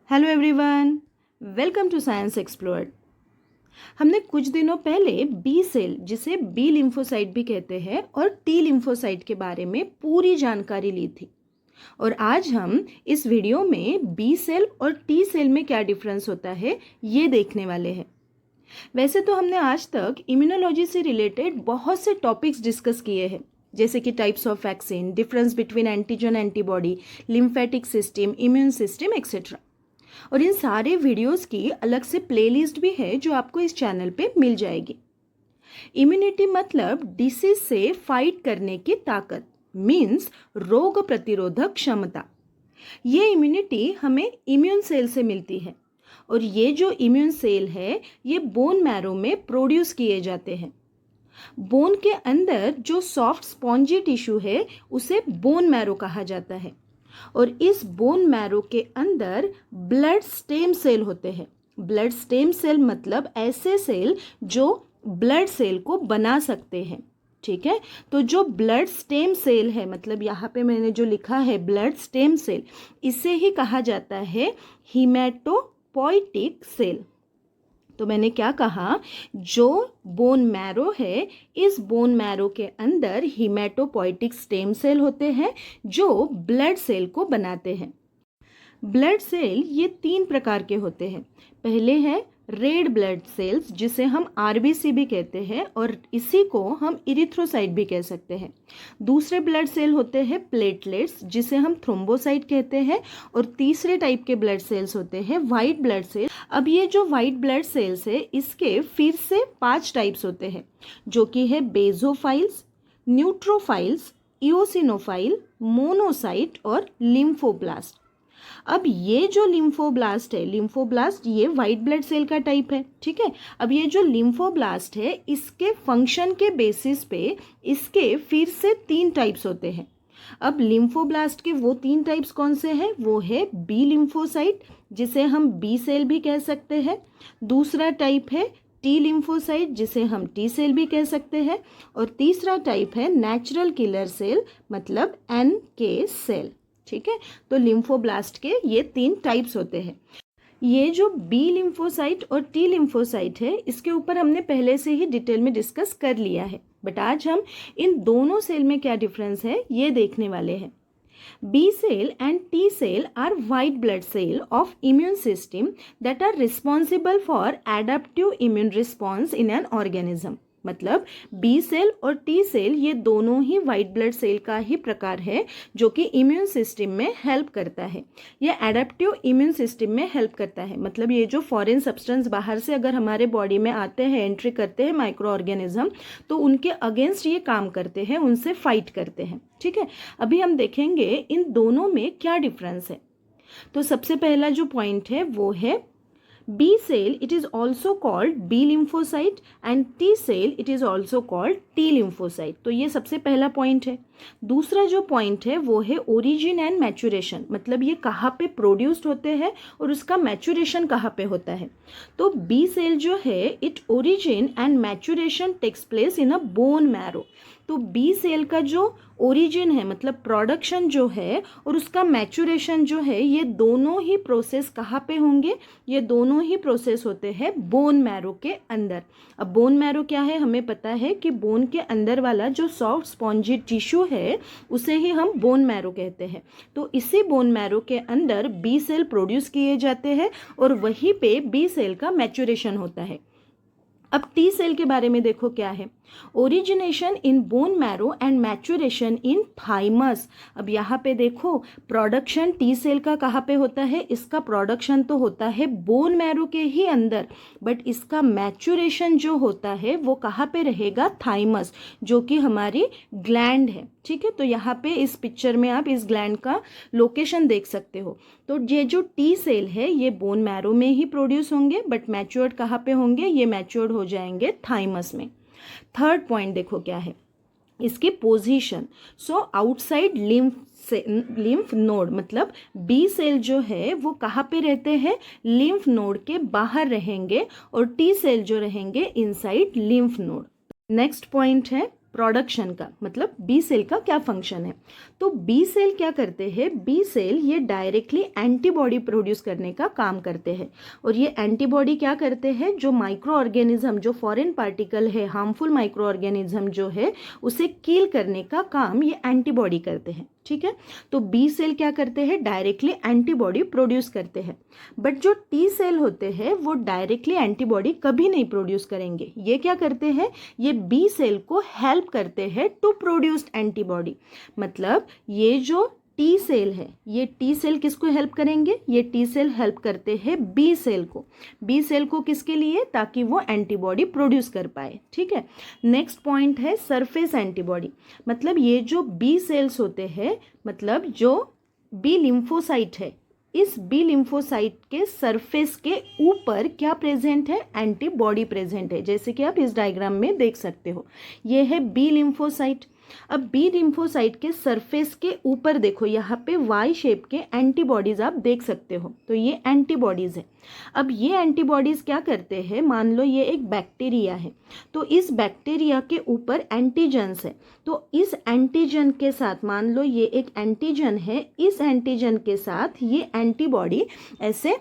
Hello everyone, welcome to science explored. हमने कुछ दिनों पहले बी सेल, जिसे बी लिम्फोसाइट भी कहते हैं, और टी लिम्फोसाइट के बारे में पूरी जानकारी ली थी। और आज हम इस वीडियो में बी सेल और टी सेल में क्या डिफरेंस होता है ये देखने वाले हैं। वैसे तो हमने आज तक इम्यूनोलॉजी से रिलेटेड बहुत से टॉपिक्स डिस्कस किए हैं, जैसे कि types of vaccine, difference between antigen antibody, lymphatic system, immune system etcetera. और इन सारे वीडियोस की अलग से प्लेलिस्ट भी है जो आपको इस चैनल पे मिल जाएगी। इम्यूनिटी मतलब डिसीज से फाइट करने की ताकत, मीन्स रोग प्रतिरोधक क्षमता। ये इम्यूनिटी हमें इम्यून सेल से मिलती है, और ये जो इम्यून सेल है ये बोन मैरो में प्रोड्यूस किए जाते हैं। बोन के अंदर जो सॉफ्ट स्पॉन्जी टिश्यू है उसे बोन मैरो कहा जाता है, और इस बोन मैरो के अंदर ब्लड स्टेम सेल होते हैं। ब्लड स्टेम सेल मतलब ऐसे सेल जो ब्लड सेल को बना सकते हैं। ठीक है, तो जो ब्लड स्टेम सेल है, मतलब यहाँ पे मैंने जो लिखा है ब्लड स्टेम सेल, इसे ही कहा जाता है हीमेटोपोइटिक सेल। तो मैंने क्या कहा, जो बोन मैरो है, इस बोन मैरो के अंदर हीमेटोपोइटिक स्टेम सेल होते हैं जो ब्लड सेल को बनाते हैं। ब्लड सेल ये 3 प्रकार के होते हैं। पहले है रेड ब्लड सेल्स, जिसे हम आरबीसी भी कहते हैं, और इसी को हम इरिथ्रोसाइट भी कह सकते हैं। दूसरे ब्लड सेल होते हैं प्लेटलेट्स, जिसे हम थ्रोम्बोसाइट कहते हैं। और तीसरे टाइप के ब्लड सेल्स होते हैं वाइट ब्लड सेल। अब ये जो वाइट ब्लड सेल्स है, इसके फिर से 5 टाइप्स होते हैं, जो कि है बेजोफाइल्स, न्यूट्रोफाइल्स, इओसिनोफाइल, मोनोसाइट और लिम्फोब्लास्ट। अब ये जो लिम्फोब्लास्ट है, लिम्फोब्लास्ट ये वाइट ब्लड सेल का टाइप है। ठीक है, अब ये जो लिम्फोब्लास्ट है, इसके फंक्शन के बेसिस पे इसके फिर से 3 टाइप्स होते हैं। अब लिम्फोब्लास्ट के वो 3 टाइप्स कौन से हैं? वो है बी लिम्फोसाइट, जिसे हम बी सेल भी कह सकते हैं। दूसरा टाइप है टी लिम्फोसाइट, जिसे हम टी सेल भी कह सकते हैं। और तीसरा टाइप है नेचुरल किलर सेल, मतलब NK सेल। ठीक है, तो लिम्फोब्लास्ट के ये 3 टाइप्स होते हैं। ये जो बी लिम्फोसाइट और टी लिम्फोसाइट है, इसके ऊपर हमने पहले से ही डिटेल में डिस्कस कर लिया है, बट आज हम इन दोनों सेल में क्या डिफरेंस है ये देखने वाले हैं। B cell and T cell are white blood cell of immune system that are responsible for adaptive immune response in an organism। मतलब B सेल और T सेल ये दोनों ही वाइट ब्लड सेल का ही प्रकार है, जो कि इम्यून सिस्टम में हेल्प करता है। ये एडेप्टिव इम्यून सिस्टम में हेल्प करता है, मतलब ये जो फॉरेन सब्सटेंस बाहर से अगर हमारे बॉडी में आते हैं, एंट्री करते हैं माइक्रो ऑर्गेनिज्म, तो उनके अगेंस्ट ये काम करते हैं, उनसे फाइट करते हैं। ठीक है, अभी हम देखेंगे इन दोनों में क्या डिफरेंस है। तो सबसे पहला जो पॉइंट है वो है B cell, it is also called B lymphocyte, and T cell, it is also called T lymphocyte। तो ये सबसे पहला पॉइंट है। दूसरा जो पॉइंट है वो है ओरिजिन एंड मैचुरेशन, मतलब ये कहाँ पे प्रोड्यूस्ड होते हैं और उसका मैचुरेशन कहाँ पे होता है। तो B सेल जो है, it origin and maturation takes place in a bone marrow. तो बी सेल का जो ओरिजिन है, मतलब प्रोडक्शन जो है, और उसका मैचुरेशन जो है, ये दोनों ही प्रोसेस कहाँ पे होंगे? ये दोनों ही प्रोसेस होते हैं बोन मैरो के अंदर। अब बोन मैरो क्या है, हमें पता है कि बोन के अंदर वाला जो सॉफ्ट स्पॉन्जी टिश्यू है उसे ही हम बोन मैरो कहते हैं। तो इसी बोन मैरो के अंदर बी सेल प्रोड्यूस किए जाते हैं, और वहीं पे बी सेल का मैचुरेशन होता है। अब टी सेल के बारे में देखो क्या है, origination in bone marrow and maturation in thymus. अब यहाँ पे देखो प्रोडक्शन टी सेल का कहाँ पे होता है, इसका प्रोडक्शन तो होता है बोन मैरो के ही अंदर, बट इसका मैचुरेशन जो होता है वो कहाँ पे रहेगा? थाइमस, जो कि हमारी ग्लैंड है। ठीक है, तो यहाँ पे इस पिक्चर में आप इस ग्लैंड का लोकेशन देख सकते हो। तो ये जो टी सेल है ये बोन मैरो में ही प्रोड्यूस होंगे, बट मैच्योर्ड कहाँ पे होंगे? ये मैच्योर्ड हो जाएंगे थाइमस में। थर्ड पॉइंट देखो क्या है, इसकी position. So outside lymph node, मतलब बी सेल जो है वो कहाँ पे रहते हैं? लिम्फ नोड के बाहर रहेंगे, और टी सेल जो रहेंगे inside lymph node. Next point है प्रोडक्शन का, मतलब बी सेल का क्या फंक्शन है। तो बी सेल क्या करते हैं, बी सेल ये डायरेक्टली एंटीबॉडी प्रोड्यूस करने का काम करते हैं। और ये एंटीबॉडी क्या करते हैं, जो माइक्रो ऑर्गेनिज्म, जो फॉरेन पार्टिकल है, हार्मफुल माइक्रो ऑर्गेनिज्म जो है उसे किल करने का काम ये एंटीबॉडी करते हैं। ठीक है, तो बी सेल क्या करते हैं, डायरेक्टली एंटीबॉडी प्रोड्यूस करते हैं। बट जो टी सेल होते हैं वो डायरेक्टली एंटीबॉडी कभी नहीं प्रोड्यूस करेंगे। ये क्या करते हैं, ये बी सेल को हेल्प करते हैं टू प्रोड्यूस एंटीबॉडी। मतलब ये जो टी सेल है, ये टी सेल किसको हेल्प करेंगे, ये टी सेल हेल्प करते हैं बी सेल को। बी सेल को किसके लिए, ताकि वो एंटीबॉडी प्रोड्यूस कर पाए। ठीक है, नेक्स्ट पॉइंट है सरफेस एंटीबॉडी। मतलब ये जो बी सेल्स होते हैं, मतलब जो बी लिम्फोसाइट है, इस बी लिम्फोसाइट के सरफेस के ऊपर क्या प्रेजेंट है, एंटीबॉडी प्रेजेंट है। जैसे कि आप इस डायग्राम में देख सकते हो, ये है बी लिम्फोसाइट। अब बी लिम्फोसाइट के सरफेस के ऊपर देखो, यहाँ पे वाई शेप के एंटीबॉडीज आप देख सकते हो, तो ये एंटीबॉडीज है। अब ये एंटीबॉडीज क्या करते हैं, मान लो ये एक बैक्टीरिया है, तो इस बैक्टीरिया के ऊपर एंटीजन्स है, तो इस एंटीजन के साथ, मान लो ये एक एंटीजन है, इस एंटीजन के साथ ये एंटीबॉडी ऐसे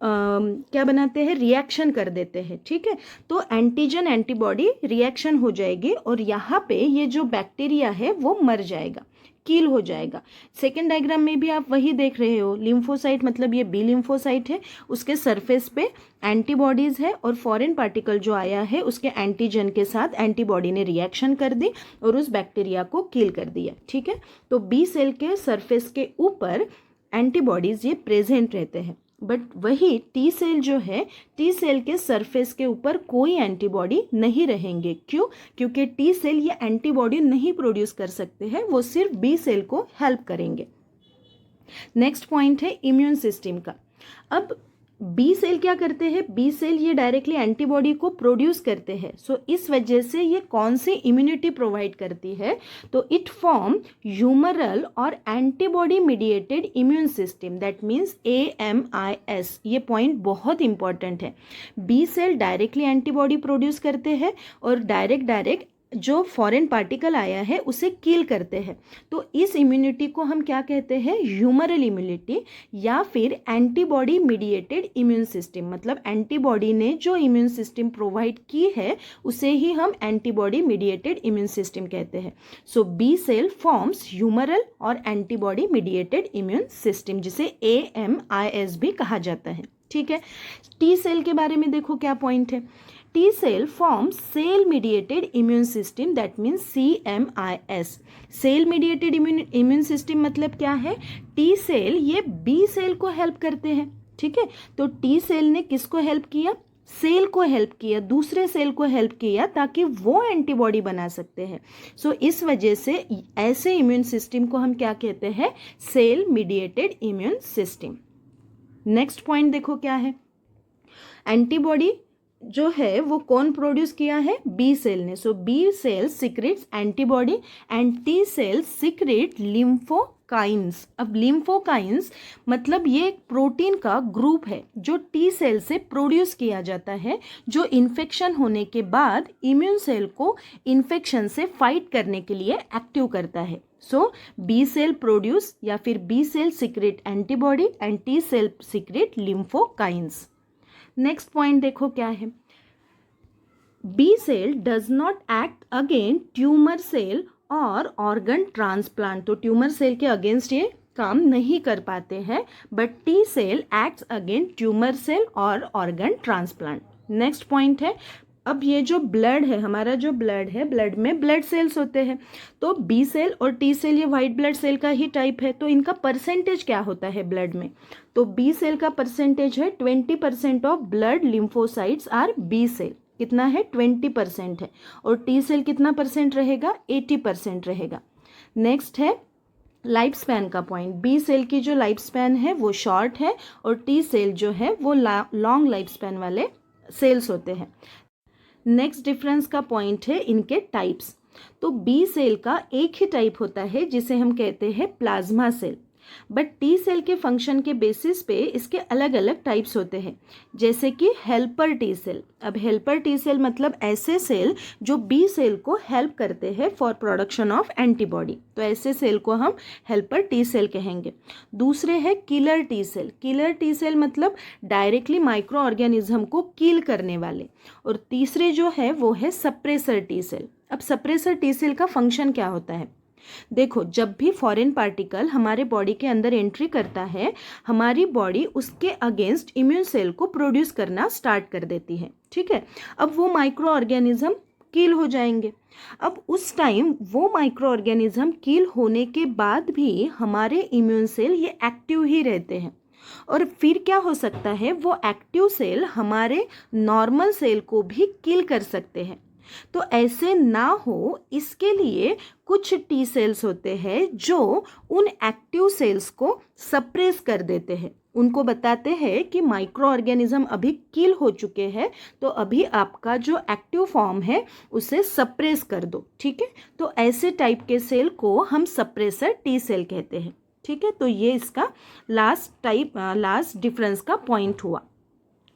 क्या बनाते हैं, रिएक्शन कर देते हैं। ठीक है, तो एंटीजन एंटीबॉडी रिएक्शन हो जाएगी और यहाँ पे ये जो बैक्टीरिया है वो मर जाएगा, किल हो जाएगा। सेकेंड डायग्राम में भी आप वही देख रहे हो, लिम्फोसाइट मतलब ये बी लिम्फोसाइट है, उसके सरफेस पे एंटीबॉडीज़ है और फॉरेन पार्टिकल जो आया है उसके एंटीजन के साथ एंटीबॉडी ने रिएक्शन कर दी और उस बैक्टीरिया को किल कर दिया। ठीक है, तो बी सेल के सरफेस के ऊपर एंटीबॉडीज़ ये प्रेजेंट रहते हैं। बट वही टी सेल जो है, टी सेल के सरफेस के ऊपर कोई एंटीबॉडी नहीं रहेंगे। क्यों, क्योंकि टी सेल ये एंटीबॉडी नहीं प्रोड्यूस कर सकते हैं, वो सिर्फ बी सेल को हेल्प करेंगे। नेक्स्ट पॉइंट है इम्यून सिस्टम का। अब बी सेल क्या करते हैं, बी सेल ये डायरेक्टली एंटीबॉडी को प्रोड्यूस करते हैं। सो इस वजह से ये कौन सी इम्यूनिटी प्रोवाइड करती है, तो इट फॉर्म ह्यूमरल और antibody mediated immune system, that means AMIS। ये पॉइंट बहुत इंपॉर्टेंट है। B cell directly antibody produce करते हैं और डायरेक्ट जो फॉरेन पार्टिकल आया है उसे किल करते हैं। तो इस इम्यूनिटी को हम क्या कहते हैं, ह्यूमरल इम्यूनिटी या फिर एंटीबॉडी मीडिएटेड इम्यून सिस्टम। मतलब एंटीबॉडी ने जो इम्यून सिस्टम प्रोवाइड की है उसे ही हम एंटीबॉडी मीडिएटेड इम्यून सिस्टम कहते हैं। सो बी सेल फॉर्म्स ह्यूमरल और एंटीबॉडी मीडिएटेड इम्यून सिस्टम, जिसे AMIS भी कहा जाता है। ठीक है, टी सेल के बारे में देखो क्या पॉइंट है। T cell forms cell mediated immune system, that means CMIS। Cell mediated immune system मतलब क्या है, T सेल ये B सेल को हेल्प करते हैं। ठीक है, तो T सेल ने किसको हेल्प किया, सेल को हेल्प किया, दूसरे सेल को हेल्प किया ताकि वो एंटीबॉडी बना सकते हैं। सो इस वजह से ऐसे इम्यून सिस्टम को हम क्या कहते हैं, cell mediated immune system. Next point देखो क्या है, एंटीबॉडी जो है वो कौन प्रोड्यूस किया है, बी सेल ने। So B cell secrets antibody and T cell secret lymphokines. अब लिम्फोकाइंस मतलब ये एक प्रोटीन का ग्रुप है जो टी सेल से प्रोड्यूस किया जाता है, जो इन्फेक्शन होने के बाद इम्यून सेल को इन्फेक्शन से फाइट करने के लिए एक्टिव करता है। सो बी सेल प्रोड्यूस या फिर B cell secret antibody and T cell secret lymphokines. Next point देखो क्या है, B cell does not act against tumour cell और ऑर्गन ट्रांसप्लांट। तो ट्यूमर सेल के अगेंस्ट ये काम नहीं कर पाते हैं, but T cell acts against tumour cell और ऑर्गन ट्रांसप्लांट। नेक्स्ट पॉइंट है, अब ये जो ब्लड है, हमारा जो ब्लड है, ब्लड में ब्लड सेल्स होते हैं। तो बी सेल और टी सेल ये वाइट ब्लड सेल का ही टाइप है, तो इनका परसेंटेज क्या होता है ब्लड में, तो बी सेल का परसेंटेज है 20% of blood lymphocytes are B cell. कितना है, 20% है। और टी सेल कितना परसेंट रहेगा, 80% रहेगा। नेक्स्ट है लाइफ स्पैन का पॉइंट। बी सेल की जो लाइफ स्पैन है वो शॉर्ट है और टी सेल जो है वो लॉन्ग लाइफ स्पैन वाले सेल्स होते हैं। नेक्स्ट डिफरेंस का पॉइंट है इनके टाइप्स। तो बी सेल का एक ही टाइप होता है जिसे हम कहते हैं plasma cell. But T cell के फंक्शन के बेसिस पे इसके अलग अलग टाइप्स होते हैं, जैसे कि हेल्पर टी सेल। अब हेल्पर टी सेल मतलब ऐसे सेल जो बी सेल को हेल्प करते हैं फॉर प्रोडक्शन ऑफ एंटीबॉडी, तो ऐसे सेल को हम हेल्पर टी सेल कहेंगे। दूसरे है killer T cell. Killer T cell मतलब डायरेक्टली माइक्रो ऑर्गेनिज्म को किल करने वाले। और तीसरे जो है वो है सप्रेसर टी सेल। अब सप्रेसर टी सेल का फंक्शन क्या होता है? देखो, जब भी फॉरेन पार्टिकल हमारे बॉडी के अंदर एंट्री करता है, हमारी बॉडी उसके अगेंस्ट इम्यून सेल को प्रोड्यूस करना स्टार्ट कर देती है, ठीक है। अब वो माइक्रो ऑर्गेनिज्म किल हो जाएंगे। अब उस टाइम वो माइक्रो ऑर्गेनिज्म किल होने के बाद भी हमारे इम्यून सेल ये एक्टिव ही रहते हैं, और फिर क्या हो सकता है, वो एक्टिव सेल हमारे नॉर्मल सेल को भी किल कर सकते हैं। तो ऐसे ना हो इसके लिए कुछ टी सेल्स होते हैं जो उन एक्टिव सेल्स को सप्रेस कर देते हैं, उनको बताते हैं कि माइक्रो ऑर्गेनिज्म अभी किल हो चुके हैं, तो अभी आपका जो एक्टिव फॉर्म है उसे सप्रेस कर दो, ठीक है। तो ऐसे टाइप के सेल को हम सप्रेसर टी सेल कहते हैं, ठीक है। तो ये इसका लास्ट डिफरेंस का पॉइंट हुआ।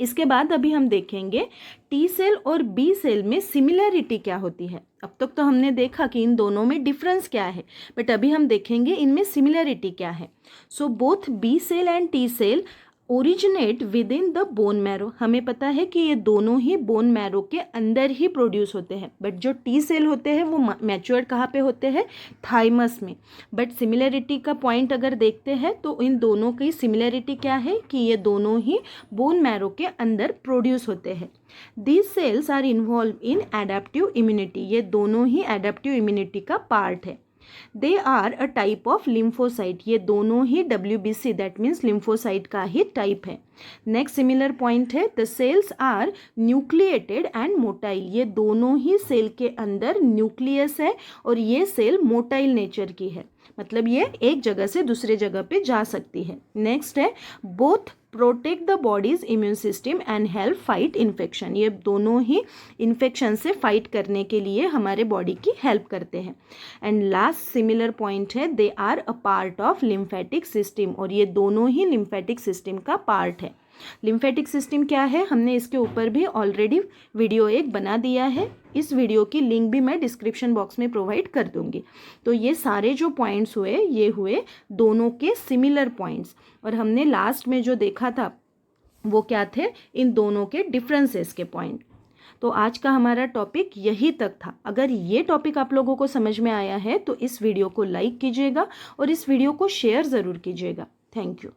इसके बाद अभी हम देखेंगे टी सेल और बी सेल में सिमिलरिटी क्या होती है। अब तक तो हमने देखा कि इन दोनों में डिफरेंस क्या है, बट अभी हम देखेंगे इनमें सिमिलरिटी क्या है। So both B cell and T cell originate within the bone marrow. हमें पता है कि ये दोनों ही बोन मैरो के अंदर ही प्रोड्यूस होते हैं, बट जो टी सेल होते हैं वो मैच्योर्ड कहाँ पे होते हैं? थाइमस में। बट सिमिलरिटी का पॉइंट अगर देखते हैं तो इन दोनों की सिमिलरिटी क्या है कि ये दोनों ही बोन मैरो के अंदर प्रोड्यूस होते हैं। These cells are involved in adaptive immunity. ये दोनों ही एडेप्टिव इम्यूनिटी का पार्ट है। They are a type of lymphocyte. ये दोनों ही WBC दैट मीन्स लिम्फोसाइट का ही टाइप है। नेक्स्ट सिमिलर पॉइंट है the cells are nucleated and motile. ये दोनों ही सेल के अंदर न्यूक्लियस है और ये सेल मोटाइल नेचर की है, मतलब ये एक जगह से दूसरे जगह पे जा सकती है। नेक्स्ट है both protect the bodies immune system and help fight infection. ये दोनों ही इन्फेक्शन से फाइट करने के लिए हमारे बॉडी की हेल्प करते हैं। एंड लास्ट सिमिलर पॉइंट है they are a part of lymphatic system. और ये दोनों ही लिम्फेटिक सिस्टम का पार्ट है। लिम्फेटिक सिस्टम क्या है, हमने इसके ऊपर भी ऑलरेडी वीडियो एक बना दिया है। इस वीडियो की लिंक भी मैं डिस्क्रिप्शन बॉक्स में प्रोवाइड कर दूंगी। तो ये सारे जो पॉइंट्स हुए ये हुए दोनों के सिमिलर पॉइंट्स, और हमने लास्ट में जो देखा था वो क्या थे, इन दोनों के डिफरेंसेस के पॉइंट। तो आज का हमारा टॉपिक यही तक था। अगर ये टॉपिक आप लोगों को समझ में आया है तो इस वीडियो को लाइक कीजिएगा और इस वीडियो को शेयर ज़रूर कीजिएगा। Thank you.